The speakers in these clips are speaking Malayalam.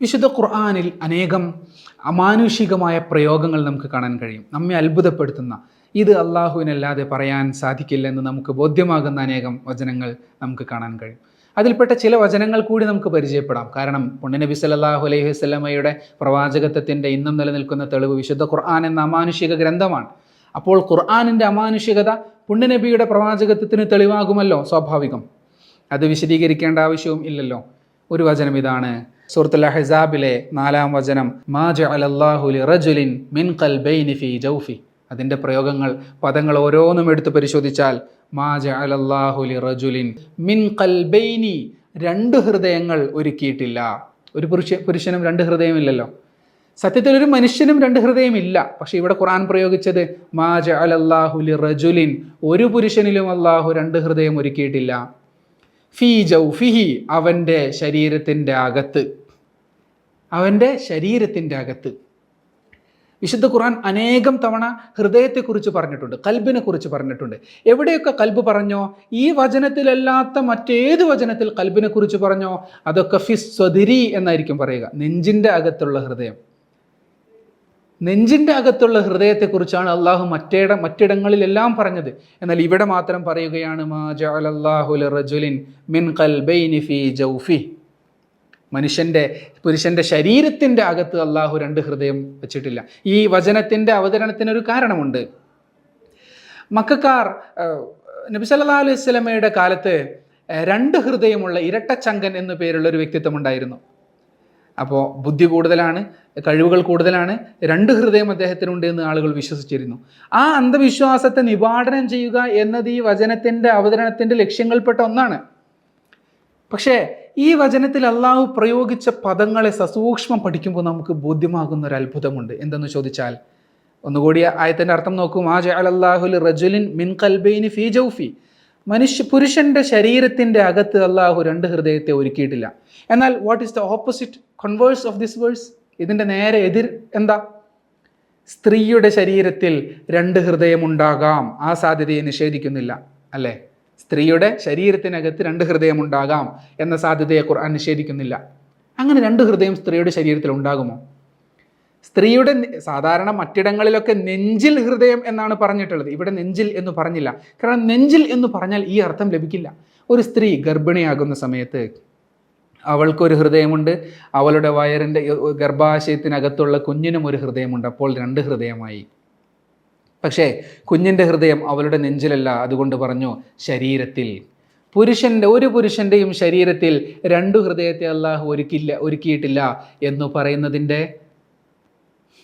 വിശുദ്ധ ഖുർആനിൽ അനേകം അമാനുഷികമായ പ്രയോഗങ്ങൾ നമുക്ക് കാണാൻ കഴിയും. നമ്മെ അത്ഭുതപ്പെടുത്തുന്ന, ഇത് അള്ളാഹുവിനല്ലാതെ പറയാൻ സാധിക്കില്ലെന്ന് നമുക്ക് ബോധ്യമാകുന്ന അനേകം വചനങ്ങൾ നമുക്ക് കാണാൻ കഴിയും. അതിൽപ്പെട്ട ചില വചനങ്ങൾ കൂടി നമുക്ക് പരിചയപ്പെടാം. കാരണം പുണ്യനബി സല്ലല്ലാഹു അലൈഹി വസല്ലമയുടെ പ്രവാചകത്വത്തിൻ്റെ ഇന്നും നിലനിൽക്കുന്ന തെളിവ് വിശുദ്ധ ഖുർആൻ എന്ന അമാനുഷിക ഗ്രന്ഥമാണ്. അപ്പോൾ ഖുർആനിൻ്റെ അമാനുഷികത പുണ്യനബിയുടെ പ്രവാചകത്വത്തിന് തെളിവാകുമല്ലോ, സ്വാഭാവികം. അത് വിശദീകരിക്കേണ്ട ആവശ്യവും ഇല്ലല്ലോ. ഒരു വചനം ഇതാണ്, സൂറത്തുൽ അഹ്സാബിലെ 4-ാം വചനം, മാ ജഅലല്ലാഹു ലിറജുലിൻ മിൻ ഖൽബൈനി ഫീ ജൗഫി. അതിൻ്റെ പ്രയോഗങ്ങൾ, പദങ്ങൾ ഓരോന്നും എടുത്ത് പരിശോധിച്ചാൽ മാ ജഅലല്ലാഹു ലിറജുലിൻ മിൻ ഖൽബൈനി, 2 ഹൃദയങ്ങൾ ഒരുക്കിയിട്ടില്ല. ഒരു പുരുഷനും 2 ഹൃദയമില്ലല്ലോ. സത്യത്തിൽ ഒരു മനുഷ്യനും 2 ഹൃദയമില്ല. പക്ഷേ ഇവിടെ ഖുർആൻ പ്രയോഗിച്ചത് മാ ജഅലല്ലാഹു ലിറജുലിൻ, ഒരു പുരുഷനിലും അള്ളാഹു 2 ഹൃദയം ഒരുക്കിയിട്ടില്ല. ഫീ ജൗഫിഹി, അവൻ്റെ ശരീരത്തിൻ്റെ അകത്ത്. അവൻ്റെ ശരീരത്തിൻ്റെ അകത്ത്. വിശുദ്ധ ഖുർആൻ അനേകം തവണ ഹൃദയത്തെക്കുറിച്ച് പറഞ്ഞിട്ടുണ്ട്, കൽബിനെ കുറിച്ച് പറഞ്ഞിട്ടുണ്ട്. എവിടെയൊക്കെ കൽബ് പറഞ്ഞോ, ഈ വചനത്തിലല്ലാത്ത മറ്റേത് വചനത്തിൽ കൽബിനെ കുറിച്ച് പറഞ്ഞോ, അതൊക്കെ ഫിസ് സ്വദിരി എന്നായിരിക്കും പറയുക. നെഞ്ചിൻ്റെ അകത്തുള്ള ഹൃദയം. നെഞ്ചിൻ്റെ അകത്തുള്ള ഹൃദയത്തെക്കുറിച്ചാണ് അള്ളാഹു മറ്റിടങ്ങളിലെല്ലാം പറഞ്ഞത്. എന്നാൽ ഇവിടെ മാത്രം പറയുകയാണ് മാ ജഅലല്ലാഹു ലിറജുലിൻ മിൻ ഖൽബൈനി ഫീ ജൗഫി. പുരുഷൻ്റെ ശരീരത്തിൻ്റെ അകത്ത് അള്ളാഹു 2 ഹൃദയം വെച്ചിട്ടില്ല. ഈ വചനത്തിൻ്റെ അവതരണത്തിനൊരു കാരണമുണ്ട്. മക്കക്കാർ നബി സല്ലല്ലാഹു അലൈഹി വസല്ലമയുടെ കാലത്ത് 2 ഹൃദയമുള്ള ഇരട്ടച്ചങ്കൻ എന്നു പേരുള്ള ഒരു വ്യക്തിത്വം ഉണ്ടായിരുന്നു. അപ്പോൾ ബുദ്ധി കൂടുതലാണ്, കഴിവുകൾ കൂടുതലാണ്, 2 ഹൃദയം അദ്ദേഹത്തിനുണ്ട് എന്ന് ആളുകൾ വിശ്വസിച്ചിരുന്നു. ആ അന്ധവിശ്വാസത്തെ നിവാരണം ചെയ്യുക എന്നത് ഈ വചനത്തിൻ്റെ അവതരണത്തിൻ്റെ ലക്ഷ്യങ്ങൾപ്പെട്ട ഒന്നാണ്. പക്ഷേ ഈ വചനത്തിൽ അള്ളാഹു പ്രയോഗിച്ച പദങ്ങളെ സസൂക്ഷ്മം പഠിക്കുമ്പോൾ നമുക്ക് ബോധ്യമാകുന്ന ഒരു അത്ഭുതമുണ്ട്. എന്തെന്ന് ചോദിച്ചാൽ, ഒന്നുകൂടി ആയത്തിൻ്റെ അർത്ഥം നോക്കൂ. മാ ജഅലല്ലാഹു ലിറജുലിൻ മിൻ ഖൽബൈനി ഫീ ജൗഫി. പുരുഷൻ്റെ ശരീരത്തിൻ്റെ അകത്ത് അള്ളാഹു 2 ഹൃദയത്തെ ഒരുക്കിയിട്ടില്ല. എന്നാൽ what is the opposite converse of this verse? ഇതിൻ്റെ നേരെ എതിർ എന്താ? സ്ത്രീയുടെ ശരീരത്തിൽ 2 ഹൃദയമുണ്ടാകാം. ആ സാധ്യതയെ നിഷേധിക്കുന്നില്ല, അല്ലേ? സ്ത്രീയുടെ ശരീരത്തിനകത്ത് 2 ഹൃദയമുണ്ടാകാം എന്ന സാധ്യതയെ ഖുർആൻ നിഷേധിക്കുന്നില്ല. അങ്ങനെ 2 ഹൃദയം സ്ത്രീയുടെ ശരീരത്തിൽ ഉണ്ടാകുമോ? സ്ത്രീയുടെ സാധാരണ മറ്റിടങ്ങളിലൊക്കെ നെഞ്ചിൽ ഹൃദയം എന്നാണ് പറഞ്ഞിട്ടുള്ളത്. ഇവിടെ നെഞ്ചിൽ എന്ന് പറഞ്ഞില്ല. കാരണം നെഞ്ചിൽ എന്ന് പറഞ്ഞാൽ ഈ അർത്ഥം ലഭിക്കില്ല. ഒരു സ്ത്രീ ഗർഭിണിയാകുന്ന സമയത്ത് അവൾക്കൊരു ഹൃദയമുണ്ട്, അവളുടെ വയറിൻ്റെ ഗർഭാശയത്തിനകത്തുള്ള കുഞ്ഞിനും ഒരു ഹൃദയമുണ്ട്. അപ്പോൾ 2 ഹൃദയമായി. പക്ഷേ കുഞ്ഞിൻ്റെ ഹൃദയം അവളുടെ നെഞ്ചിലല്ല. അതുകൊണ്ട് പറഞ്ഞു ശരീരത്തിൽ. ഒരു പുരുഷൻ്റെയും ശരീരത്തിൽ 2 ഹൃദയത്തെ അള്ളാഹു ഒരുക്കിയിട്ടില്ല എന്ന് പറയുന്നതിൻ്റെ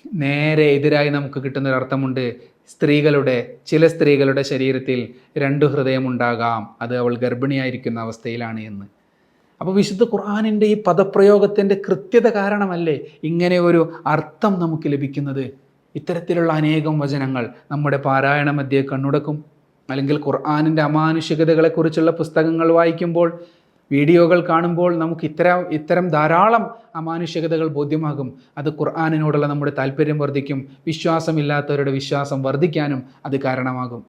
നേരെ എതിരായി നമുക്ക് കിട്ടുന്നൊരർത്ഥമുണ്ട്. ചില സ്ത്രീകളുടെ ശരീരത്തിൽ 2 ഹൃദയമുണ്ടാകാം, അത് അവൾ ഗർഭിണിയായിരിക്കുന്ന അവസ്ഥയിലാണ് എന്ന്. അപ്പോൾ വിശുദ്ധ ഖുർആനിൻ്റെ ഈ പദപ്രയോഗത്തിൻ്റെ കൃത്യത കാരണമല്ലേ ഇങ്ങനെ ഒരു അർത്ഥം നമുക്ക് ലഭിക്കുന്നത്? ഇത്തരത്തിലുള്ള അനേകം വചനങ്ങൾ നമ്മുടെ പാരായണ മധ്യേ കണ്ണുടക്കും. അല്ലെങ്കിൽ ഖുർആനിൻ്റെ അമാനുഷികതകളെക്കുറിച്ചുള്ള പുസ്തകങ്ങൾ വായിക്കുമ്പോൾ, വീഡിയോകൾ കാണുമ്പോൾ നമുക്ക് ഇത്തരം ധാരാളം അമാനുഷികതകൾ ബോധ്യമാകും. അത് ഖുർആനിനോടുള്ള നമ്മുടെ താല്പര്യം വർദ്ധിക്കും. വിശ്വാസമില്ലാത്തവരുടെ വിശ്വാസം വർദ്ധിക്കാനും അത് കാരണമാകും.